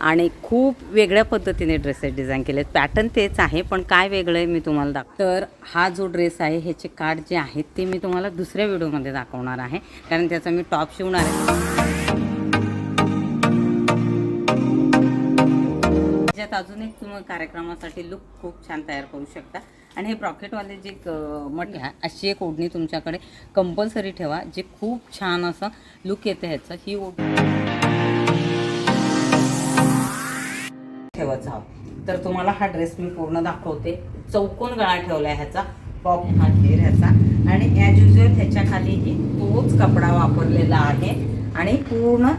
आणि खूप वेगळ्या पद्धतीने ड्रेसेस डिझाईन केलेत. पॅटर्न तेच आहे पण काय वेगळं आहे मी तुम्हाला तर हा जो ड्रेस आहे ह्याचे कार्ड जे आहेत ते मी तुम्हाला दुसऱ्या व्हिडिओमध्ये दाखवणार आहे, कारण त्याचा मी टॉप शिवणार आहे. त्याच्यात अजून एक तुम्ही कार्यक्रमासाठी लुक खूप छान तयार करू शकता. आणि हे ब्रॉकेटवाले जे मट अशी एक ओढणी तुमच्याकडे कंपल्सरी ठेवा, जे खूप छान असं लुक येतं ह्याचं. ही ओढणी ठेवायचा हवा. तर तुम्हाला हा ड्रेस मी पूर्ण दाखवते. चौकोन गळा ठेवला आहे ह्याचा, पॉप हा घेर ह्याचा, आणि ॲज युजल ह्याच्या खालीही तोच कपडा वापरलेला आहे. आणि पूर्ण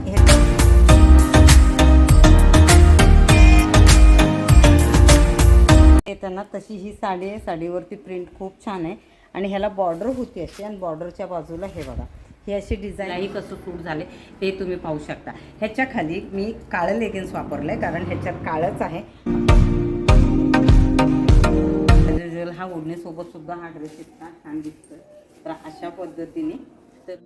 येताना तशी ही साडी आहे. साडीवरती प्रिंट खूप छान आहे आणि ह्याला बॉर्डर होती अशी, आणि बॉर्डरच्या बाजूला हे बघा ही अशी डिझाईनही कसं सूट झाले ते तुम्ही पाहू शकता. ह्याच्या खाली मी काळं लेगिन्स वापरलं आहे, कारण ह्याच्यात काळंच आहे. हा ओढणीसोबत सुद्धा हा ड्रेस इतका छान दिसतोय. तर अशा पद्धतीने तर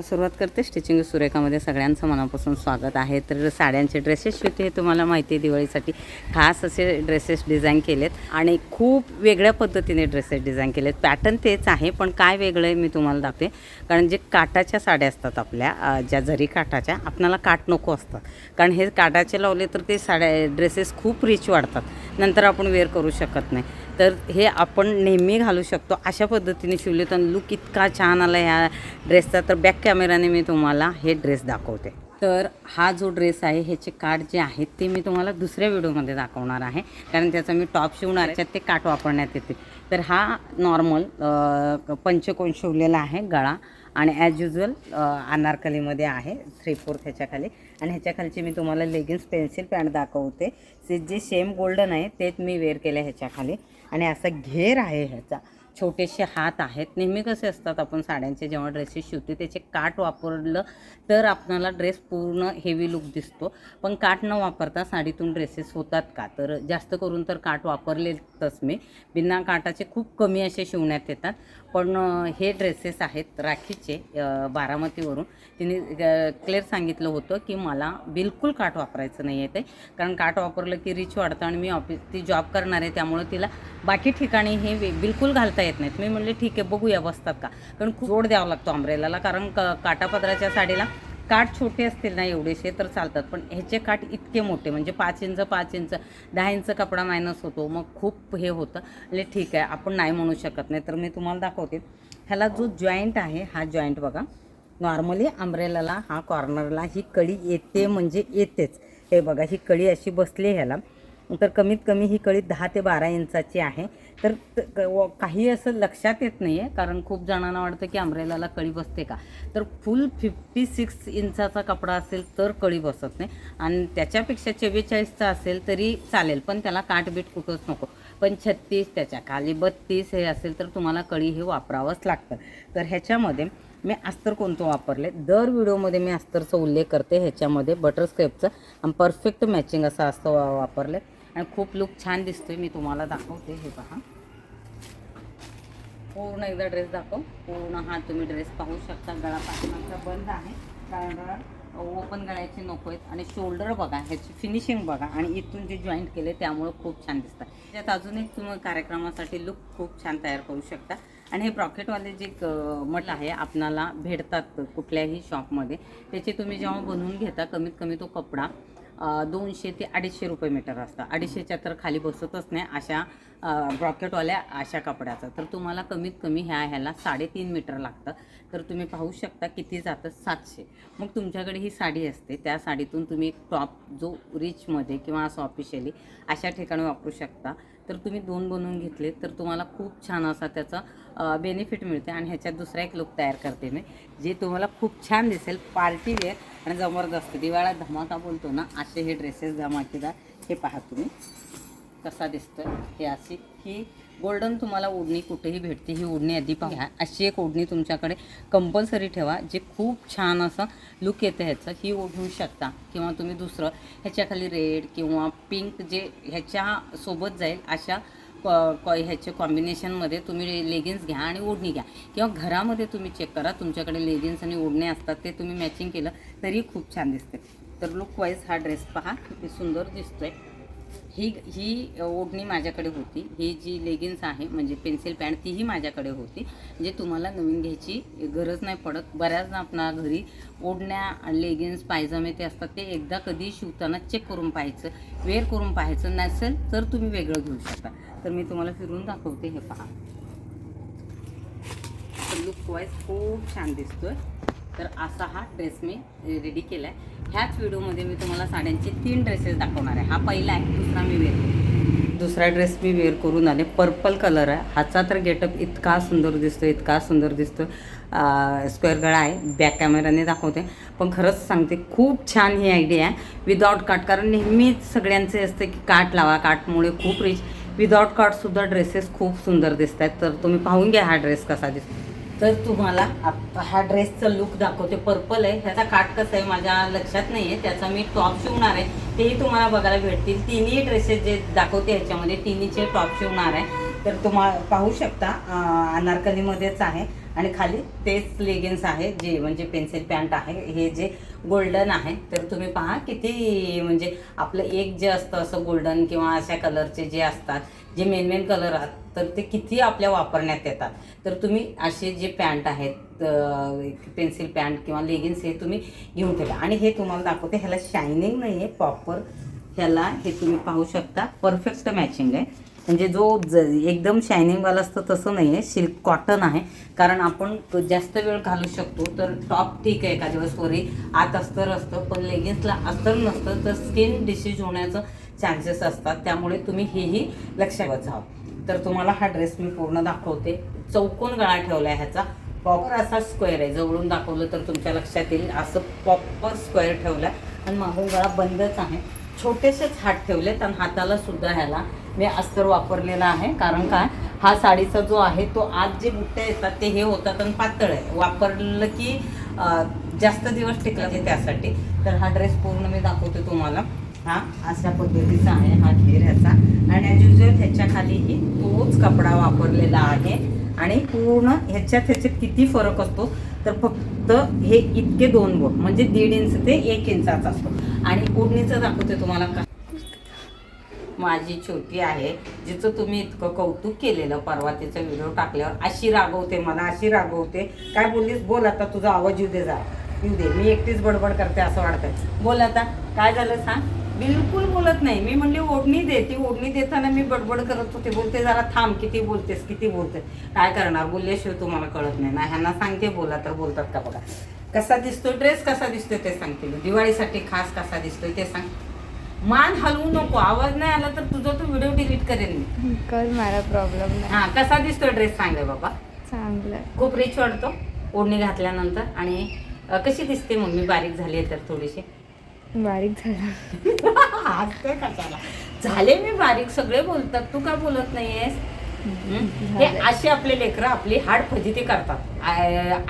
सुरुवात करते. स्टिचिंग सुरेखामध्ये सगळ्यांचं मनापासून स्वागत आहे. तर साड्यांचे ड्रेसेस शिवते हे तुम्हाला माहिती आहे. दिवाळीसाठी खास असे ड्रेसेस डिझाईन केलेत आणि खूप वेगळ्या पद्धतीने ड्रेसेस डिझाईन केलेत. पॅटर्न तेच आहे पण काय वेगळं आहे मी तुम्हाला दाखवते. कारण जे काटाच्या साड्या असतात आपल्या, ज्या जरी काटाच्या, आपल्याला काट नको असतात, कारण हे काटाचे लावले तर ते साड्या ड्रेसेस खूप रिच वाढतात, नंतर आपण वेअर करू शकत नाही. तर हे आपण नेहमी घालू शकतो अशा पद्धतीने शिवले तर लुक इतका छान आला ह्या ड्रेसचा. तर बॅक कॅमेराने मी तुम्हाला हे ड्रेस दाखवते. तर हा जो ड्रेस आहे ह्याचे काठ जे आहेत ते मी तुम्हाला दुसऱ्या व्हिडिओमध्ये दाखवणार आहे, कारण त्याचा मी टॉप शिवणार आहे, ते काठ वापरण्यात येते. तर हा नॉर्मल पंचकोन शिवलेला आहे गळा, आणि ॲज युजल अनारकलीमध्ये आहे 3/4 ह्याच्या खाली. आणि ह्याच्या खालची मी तुम्हाला लेगिन्स पेन्सिल पॅन्ट दाखवते. जे सेम गोल्डन आहे तेच मी वेअर केलं ह्याच्या खाली. आणि असा घेर आहे ह्याचा, छोटेसे हात आहेत. नेहमी कसे असतात आपण साड्यांचे जेव्हा ड्रेसेस शिवते त्याचे काठ वापरलं तर आपल्याला ड्रेस पूर्ण हेवी लुक दिसतो, पण काठ न वापरता साडीतून ड्रेसेस होतात का, तर जास्त करून तर काठ वापरलेतच मी. बिना काठाचे खूप कमी असे शिवण्यात येतात. पण हे ड्रेसेस आहेत राखीचे, बारामतीवरून. तिने क्लिअर सांगितलं होतं की मला बिलकुल काठ वापरायचं नाही आहे ते, कारण काठ वापरलं की रिच वाढतं, आणि ती जॉब करणार आहे त्यामुळे तिला बाकी ठिकाणी हे बिलकुल घालता येत नाहीत. मी म्हणले ठीक आहे बघूया बसतात का, कारण खूप जोड द्यावा लागतो अम्ब्रेलाला, कारण काटापदराच्या साडीला काठ छोटे असतील ना एवढेसे तर चालतात, पण ह्याचे काठ इतके मोठे, म्हणजे 5 इंच 5 इंच 10 इंच कपडा मायनस होतो, मग खूप हे होतं. म्हणजे ठीक आहे आपण नाही म्हणू शकत नाही. तर मी तुम्हाला दाखवते. ह्याला जो जॉईंट आहे हा जॉईंट बघा, नॉर्मली अम्ब्रेलाला हा कॉर्नरला ही कळी येते म्हणजे येतेच. हे बघा ही कळी अशी बसली ह्याला, तर कमीत कमी ही कळी 10 ते 12 इंचाची आहे. तर काही असं लक्षात येत नाही आहे, कारण खूप जणांना वाटतं की अम्ब्रेलाला कळी बसते का, तर फुल 56 इंचाचा कपडा असेल तर कळी बसत नाही, आणि त्याच्यापेक्षा 44चा असेल तरी चालेल, पण त्याला काठबीट कुठंच नको. पण 36 त्याच्या खाली 32 हे असेल तर तुम्हाला कळी हे वापरावंच लागतं. तर ह्याच्यामध्ये मी अस्तर कोणतं वापरले, दर व्हिडिओमध्ये मी अस्तरचा उल्लेख करते. ह्याच्यामध्ये बटरस्कॉचचं आणि परफेक्ट मॅचिंग असं अस्तर वापरले आणि खूप लुक छान दिसतोय. मी तुम्हाला दाखवते, हे पहा. पूर्ण एकदा ड्रेस दाखव. पूर्ण हा तुम्ही ड्रेस पाहू शकता. गळा पाठीमागचा बंद आहे, कारण ओपन गळ्याचे नको आहेत. आणि शोल्डर बघा, ह्याची फिनिशिंग बघा आणि इथून जे जॉईंट केले त्यामुळे खूप छान दिसतात. त्यात अजून एक तुम्ही कार्यक्रमासाठी लुक खूप छान तयार करू शकता. आणि हे ब्रॉकेटवाले जे मटेरियल आहे आपणाला भेटतात कुठल्याही शॉपमध्ये, त्याचे तुम्ही जेव्हा बनवून घेता कमीत कमी तो कपडा 200 ते 250 रुपये मीटर असतं. 250च्या तर खाली बसतच नाही अशा ब्रॉकेटवाल्या अशा कपड्याचं. तर तुम्हाला कमीत कमी ह्याला 3.5 मीटर लागतं. तर तुम्ही पाहू शकता किती जातं, 700. मग तुमच्याकडे ही साडी असते, त्या साडीतून तुम्ही टॉप जो रिचमध्ये किंवा असं ऑफिशियली अशा ठिकाणी वापरू शकता. तर तुम्ही 2 बनवून घेतले तर तुम्हाला खूप छान असा त्याचा बेनिफिट मिळते. आणि ह्याच्यात दुसरा एक लुक तयार करते मी, जे तुम्हाला खूप छान दिसेल, पार्टी वेअर आणि जबरदस्त दिवाळा धमाका बोलतो ना, असे हे ड्रेसेस धमाकेदार. हे पहा तुम्ही कसा दिसतोय. हे अशी ही गोल्डन तुम्हाला ओढणी कुठेही भेटते. ही ओढणी आधी पहा, अशी एक ओढणी तुमच्याकडे कंपल्सरी ठेवा, जे खूप छान असं लुक येतं ह्याचं. ही ओढू शकता किंवा तुम्ही दुसरं ह्याच्याखाली रेड किंवा पिंक जे ह्याच्यासोबत जाईल अशा ह्याच्या कॉम्बिनेशनमध्ये तुम्ही लेगिन्स घ्या आणि ओढणी घ्या. किंवा घरामध्ये तुम्ही चेक करा, तुमच्याकडे लेगिन्स आणि ओढणे असतात, ते तुम्ही मॅचिंग केलं तरी खूप छान दिसते. तर लुक वाईज हा ड्रेस पहा किती सुंदर दिसतोय. ही ओढणी माझ्याकडे होती. ही जी लेगिन्स आहे म्हणजे पेन्सिल पॅन्ट, तीही माझ्याकडे होती. म्हणजे तुम्हाला नवीन घ्यायची गरज नाही पडत. बऱ्याचदा आपल्या घरी ओढण्या, लेगिन्स, पायजामे ते असतात, ते एकदा कधी शिवताना चेक करून पाहायचं, वेअर करून पाहायचं. नसेल तर तुम्ही वेगळं घेऊ शकता. तर मी तुम्हाला फिरून दाखवते. हे पहा, लुक वाईज खूप छान दिसतोय. तर असा हा ड्रेस मी रेडी केला आहे. ह्याच व्हिडिओमध्ये मी तुम्हाला साड्यांचे 3 ड्रेसेस दाखवणार आहे. हा पहिला आहे, दुसरा मी वेअर करू. दुसरा ड्रेस मी वेअर करून आले. पर्पल कलर आहे. ह्याचा तर गेटअप इतका सुंदर दिसतो, इतका सुंदर दिसतो. स्क्वेअर गळा आहे. बॅक कॅमेराने दाखवते, पण खरंच सांगते खूप छान ही आयडिया आहे. विदाऊट काट, कारण नेहमीच सगळ्यांचे असते की काट लावा, काटमुळे खूप रिच. विदाऊट काटसुद्धा ड्रेसेस खूप सुंदर दिसत आहेत. तर तुम्ही पाहून घ्या हा ड्रेस कसा दिसतो. तर तुम्हाला आता हा ड्रेसचं लुक दाखवते. पर्पल आहे, ह्याचा काट कसा आहे माझ्या लक्षात नाही आहे. त्याचा मी टॉप शिवणार आहे, तेही तुम्हाला बघायला भेटतील. तिन्ही ड्रेसेस जे दाखवते ह्याच्यामध्ये तिन्हीचे टॉप शिवणार आहे. तर तुम्हाला पाहू शकता अनारकलीमध्येच आहे आणि खाली तेच लेगिन्स आहे, जे म्हणजे पेन्सिल पॅन्ट आहे. हे जे गोल्डन आहे, तर तुम्ही पहा किती म्हणजे आपलं एक जे असतं असं गोल्डन किंवा अशा कलरचे जे असतात, जे मेन कलर आहेत, तर ते किती आपल्या वापरण्यात येतात. तर तुम्ही असे जे पॅन्ट आहेत, पेन्सिल पॅन्ट किंवा लेगिन्स, हे तुम्ही घेऊन ठेवा. आणि हे तुम्हाला दाखवते, ह्याला शायनिंग नाही आहे प्रॉपर. ह्याला हे तुम्ही पाहू शकता परफेक्ट मॅचिंग आहे. म्हणजे जो एकदम शायनिंगवाला असतं तसं नाही आहे, सिल्क कॉटन आहे. कारण आपण जास्त वेळ घालू शकतो. तर टॉप ठीक आहे, एका दिवसवरही आत अस्तर असतं, पण लेगिन्सला अस्तर नसतं, तर स्किन डिसीज होण्याचं चान्सेस असतात. त्यामुळे तुम्ही हेही लक्षात घ्यावं. तर तुम्हाला हा ड्रेस मी पूर्ण दाखवते. चौकोन गळा ठेवला आहे ह्याचा, प्रॉपर असा स्क्वेअर आहे. जवळून दाखवलं तर तुमच्या लक्षात येईल, असं प्रॉपर स्क्वेअर ठेवला आणि मागून गळा बंदच आहे. छोटेसेच हात ठेवलेत आणि हाताला सुद्धा ह्याला मी अस्तर वापरलेला आहे. कारण काय, हा साडीचा जो आहे तो आज जे बुट्टे येतात ते हे होतात आणि पातळ आहे, वापरलं की जास्त दिवस टिकले त्यासाठी. तर हा ड्रेस पूर्ण मी दाखवते तुम्हाला. हा अशा पद्धतीचा आहे हा घेर ह्याचा. आणि ॲज युजल ह्याच्या खालीही तोच कपडा वापरलेला आहे. आणि पूर्ण ह्याच्यात किती फरक असतो, तर फक्त हे इतके 2 बोट म्हणजे 1.5 इंच ते 1 इंचाचा असतो. आणि ओढणीचं दाखवते तुम्हाला. का माझी छोटी आहे, जिचं तुम्ही इतकं कौतुक केलेलं, परवा तिचा व्हिडिओ टाकल्यावर अशी रागवते मला, अशी रागवते. काय बोललीस? बोल आता, तुझा आवाज येऊ दे, जा येऊ दे. मी एकटीच बडबड करते असं वाटतंय. बोल आता, काय झालं सांग. बिलकुल बोलत नाही. मी म्हणली ओढणी दे. ती ओढणी देताना मी बडबड करत होते. बोलते जरा थांब, किती बोलतेस, किती बोलते. काय करणार, बोलल्याशिवाय तुम्हाला कळत नाही ना. ह्यांना सांगते बोला तर बोलतात का बघा. कसा दिसतोय ड्रेस, कसा दिसतोय ते सांगते. दिवाळीसाठी खास कसा दिसतोय ते सांग. मान हलवू नको, आवाज नाही आला तर तुझा तो व्हिडिओ डिलीट करेन मी. कर, मला प्रॉब्लेम नाही. हा, कसा दिसतोय ड्रेस सांग बाबा. चांगलं, खूप रिच वाटतो ओढणी घातल्यानंतर. आणि कशी दिसते मम्मी, बारीक झाली आहे तर थोडीशी बारीक झालं. हसते कशाला. झाले मी बारीक, सगळे बोलतात, तू का बोलत नाहीयेस? हे असे आपले लेकरं आपली हाड फजिती करतात,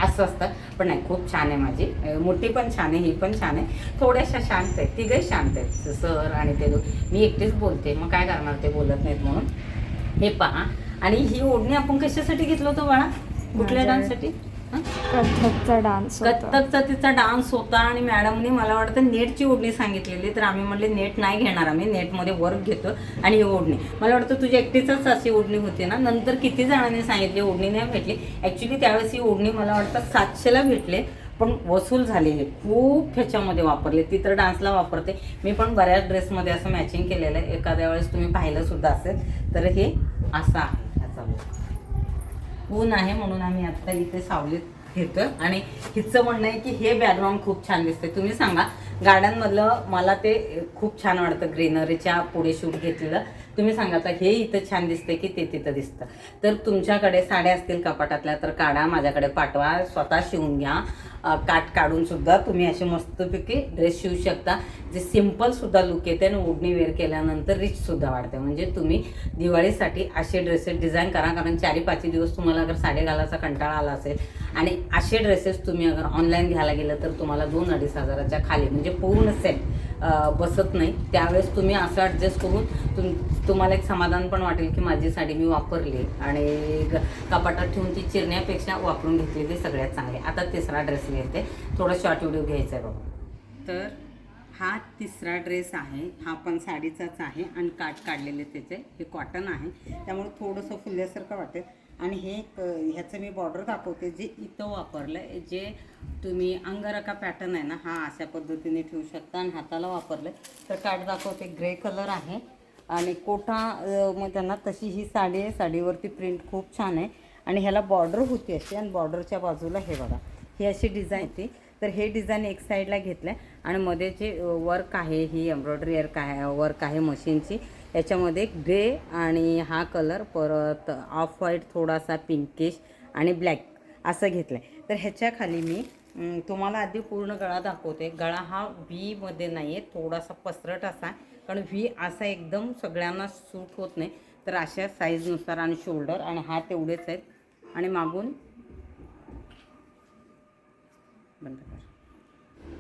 असं असतं. पण नाही, खूप छान आहे माझी मोठी पण छान आहे, ही पण छान आहे. थोड्याशा शांत आहेत, तिघही शांत आहेत, सर आणि ते मी एकटीच बोलते, मग काय करणार, ते बोलत नाहीत म्हणून. हे पहा, आणि ही ओढणी आपण कशासाठी घेतलं होतं बाळा, कुठल्या डान्ससाठी? कथ्थकचा डान्स कथ्थकचा तिचा डान्स होता आणि मॅडमने मला वाटतं नेटची ओढणी सांगितलेली, तर आम्ही म्हणले नेट नाही घेणार, आम्ही नेटमध्ये वर्क घेतो. आणि ही ओढणी मला वाटतं तुझी एकटीच अशी ओढणी होती ना, नंतर किती जणांनी सांगितली ओढणी नाही भेटली. ॲक्च्युली त्यावेळेस ही ओढणी मला वाटतं 700ला भेटले, पण वसूल झालेले खूप ह्याच्यामध्ये वापरले. ती तर डान्सला वापरते, मी पण बऱ्याच ड्रेसमध्ये असं मॅचिंग केलेलं आहे, एखाद्या वेळेस तुम्ही पाहिलं सुद्धा असेल. तर हे असं आहे, ह्याचा ऊन आहे म्हणून आम्ही आत्ता इथे सावलीत घेतो. आणि हिचं म्हणणं आहे की हे बॅकग्राऊंड खूप छान दिसते. तुम्ही सांगा, गार्डनमधलं मला ते खूप छान वाटतं, ग्रीनरीच्या पुढे शूट घेतलेलं. तुम्ही सांगा आता हे इथं छान दिसते की ते तिथं दिसतं. तर तुमच्याकडे साड्या असतील कपाटातल्या तर काढा, माझ्याकडे पाठवा, स्वतः शिवून घ्या. काट काढून सुद्धा तुम्ही असे मस्तपैकी ड्रेस शिवू शकता, जे सिम्पल सुद्धा लुक येते आणि ओढणी वेअर केल्यानंतर रिच सुद्धा वाढते. म्हणजे तुम्ही दिवाळीसाठी असे ड्रेसेस डिझाईन करा, कारण 4-5 दिवस तुम्हाला अगर साडी घालायचा कंटाळा आला असेल आणि असे ड्रेसेस तुम्ही अगर ऑनलाईन घ्यायला गेलं तर तुम्हाला 2-2.5 हजाराच्या खाली म्हणजे पूर्ण सेट बसत नाही. त्यावेळेस तुम्ही असं ॲडजस्ट करून तुम्हाला एक समाधान पण वाटेल की माझी साडी मी वापरली आणि कपाटात ठेवून ती चिरण्यापेक्षा वापरून घेतलेली सगळ्यात चांगले. आता तिसरा ड्रेस घेते, थोडा शॉर्ट व्हिडिओ घ्यायचा आहे बघा. तर हा तिसरा ड्रेस आहे, हा पण साडीचाच आहे आणि काट काढलेले त्याचे, हे कॉटन आहे त्यामुळे थोडंसं फुलल्यासारखं वाटेल. आणि हे ह्याचं मी बॉर्डर दाखवते जे इथं वापरलं आहे, जे तुम्ही अंगरखा पॅटर्न आहे ना, हा अशा पद्धतीने ठेवू शकता. आणि हाताला वापरलं तर काट दाखवते, ग्रे कलर आहे आणि कोटा मग त्यांना तशी ही साडी आहे, साडीवरती प्रिंट खूप छान आहे आणि ह्याला बॉर्डर होती अशी, आणि बॉर्डरच्या बाजूला हे बघा ही अशी डिझाईन होती. तर हे डिझाईन एक साईडला घेतलं आहे आणि मध्ये जे वर्क आहे, ही एम्ब्रॉयडरी वर्क आहे मशीनची, याच्यामध्ये ग्रे आणि हा कलर, परत ऑफ व्हाईट, थोडासा पिंकिश आणि ब्लॅक असं घेतलं आहे. तर ह्याच्या खाली मी तुम्हाला आधी पूर्ण गळा दाखवते. गळा हा व्हीमध्ये नाही आहे, थोडासा पसरट असा, कारण व्ही असा एकदम सगळ्यांना सूट होत नाही. तर अशा साईजनुसार, आणि शोल्डर आणि हात एवढेच आहेत आणि मागून बंद कर.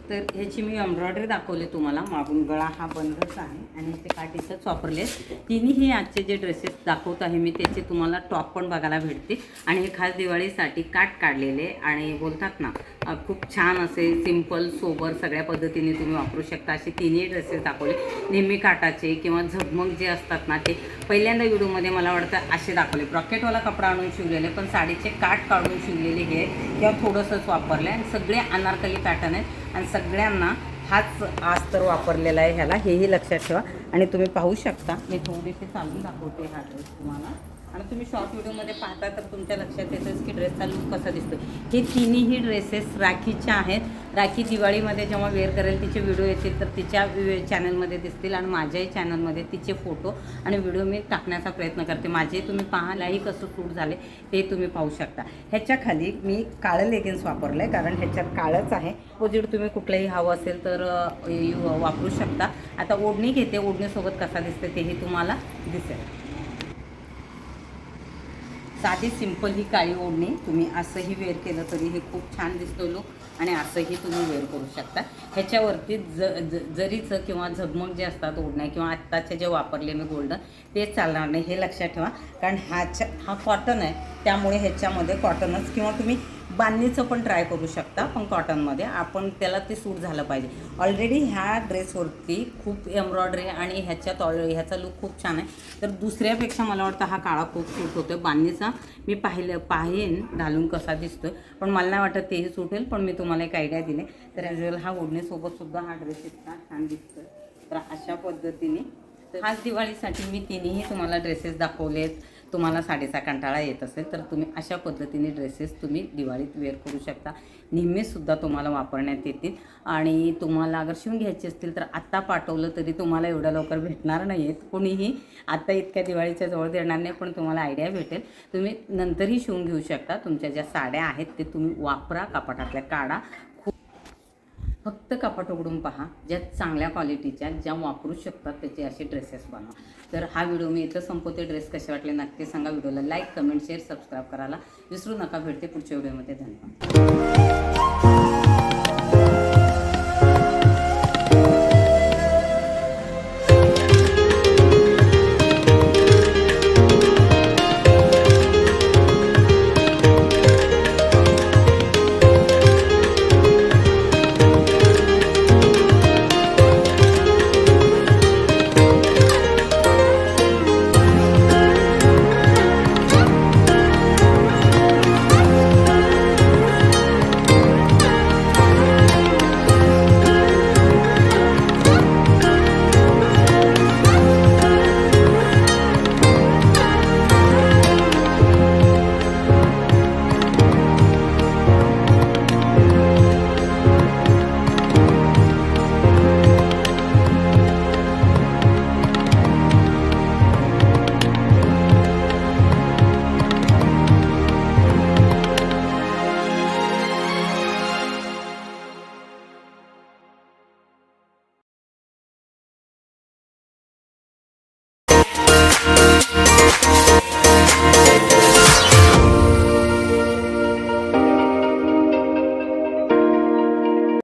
तर ह्याची मी एम्ब्रॉयडरी दाखवले तुम्हाला. मागून गळा हा बंदच आहे आणि ते काठ इथंच वापरले. तिन्ही आजचे जे ड्रेसेस दाखवत आहे मी त्याचे तुम्हाला टॉप पण बघायला भेटते. आणि हे खास दिवाळीसाठी काठ काढलेले आणि बोलतात ना खूप छान असे सिम्पल सोबर सगळ्या पद्धतीने तुम्ही वापरू शकता. असे तिन्ही ड्रेसेस दाखवले. नेहमी काटाचे किंवा झगमग जे असतात ना, ते पहिल्यांदा व्हिडिओमध्ये मला वाटतं असे दाखवले, ब्रॉकेटवाला कपडा आणून शिवलेले, पण साडीचे काठ काढून शिवलेले हे किंवा थोडंसंच वापरलं आहे. आणि सगळे अनारकली पॅटर्न आहेत आणि सगळ्यांना हाच अस्तर वापरलेला आहे ह्याला, हेही लक्षात ठेवा. आणि तुम्ही पाहू शकता, मी थोडीशी चालून दाखवते हा ड्रेस तुम्हाला. आणि तुम्ही शॉर्ट व्हिडिओमध्ये पाहता तर तुमच्या लक्षात येतच की ड्रेसचा लुक कसा दिसतो. हे तिन्हीही ड्रेसेस राखीच्या आहेत. राखी दिवाळीमध्ये जेव्हा वेअर करेल तिचे व्हिडिओ येतील तर तिच्या चॅनलमध्ये दिसतील आणि माझ्याही चॅनलमध्ये तिचे फोटो आणि व्हिडिओ मी टाकण्याचा प्रयत्न करते. माझे तुम्ही पाहायलाही कसं सूट झाले ते तुम्ही पाहू शकता. ह्याच्या खाली मी काळं लेगिन्स वापरलं आहे, कारण ह्याच्यात काळंच आहे. अपोजिट तुम्ही कुठलंही हवं असेल तर वापरू शकता. आता ओढणी घेते, ओढणीसोबत कसा दिसते तेही तुम्हाला दिसेल. साधी सिंपल ही काळी ओढणी तुम्ही असंही वेअर केलं तरी हे खूप छान दिसतो लुक, आणि असंही तुम्ही वेअर करू शकता. ह्याच्यावरती जरीचं किंवा झगमग जे असतात ओढण्या किंवा आत्ताचे जे वापरले मी गोल्डन तेच चालणार नाही, हे लक्षात ठेवा. कारण हा कॉटन आहे त्यामुळे ह्याच्यामध्ये कॉटनच, किंवा तुम्ही बांधणीचं पण ट्राय करू शकता, पण कॉटनमध्ये आपण त्याला ते सूट झालं पाहिजे. ऑलरेडी ह्या ड्रेसवरती खूप एम्ब्रॉयडरी आणि ह्याच्यात ह्याचा लुक खूप छान आहे. तर दुसऱ्यापेक्षा मला वाटतं हा काळा खूप सूट होतो. बांधणीचा मी पाहेन घालून कसा दिसतोय, पण मला नाही वाटत तेही सूट होईल, पण मी तुम्हाला एक आयडिया दिले. तर ॲज वेल हा ओढणीसोबत सुद्धा हा ड्रेस इतका छान दिसतोय. तर अशा पद्धतीने खास दिवाळीसाठी मी तिन्ही तुम्हाला ड्रेसेस दाखवलेत. तुम्हाला साडीचा कंटाळा येत असेल तर तुम्ही अशा पद्धतीने ड्रेसेस तुम्ही दिवाळीत वेअर करू शकता. नेहमीसुद्धा तुम्हाला वापरण्यात येतील. आणि तुम्हाला अगर शिवून घ्यायचे असतील तर आत्ता पाठवलं तरी तुम्हाला एवढ्या लवकर भेटणार नाही आहेत. कोणीही आत्ता इतक्या दिवाळीच्या जवळ देणार नाही, पण तुम्हाला आयडिया भेटेल. तुम्ही नंतरही शिवून घेऊ शकता. तुमच्या ज्या साड्या आहेत ते तुम्ही वापरा, कपाटातल्या काढा. फक्त कपाट उघडून पहा, ज्या चांगल्या क्वालिटीच्या, ज्या वापरू शकतात त्याचे असे ड्रेसेस बनवा. तर हा व्हिडिओ मी इथं संपवते. ड्रेस कसे वाटले नक्की सांगा. व्हिडिओला लाईक, कमेंट, शेअर, सबस्क्राईब करायला विसरू नका. भेटते पुढच्या व्हिडिओमध्ये. धन्यवाद.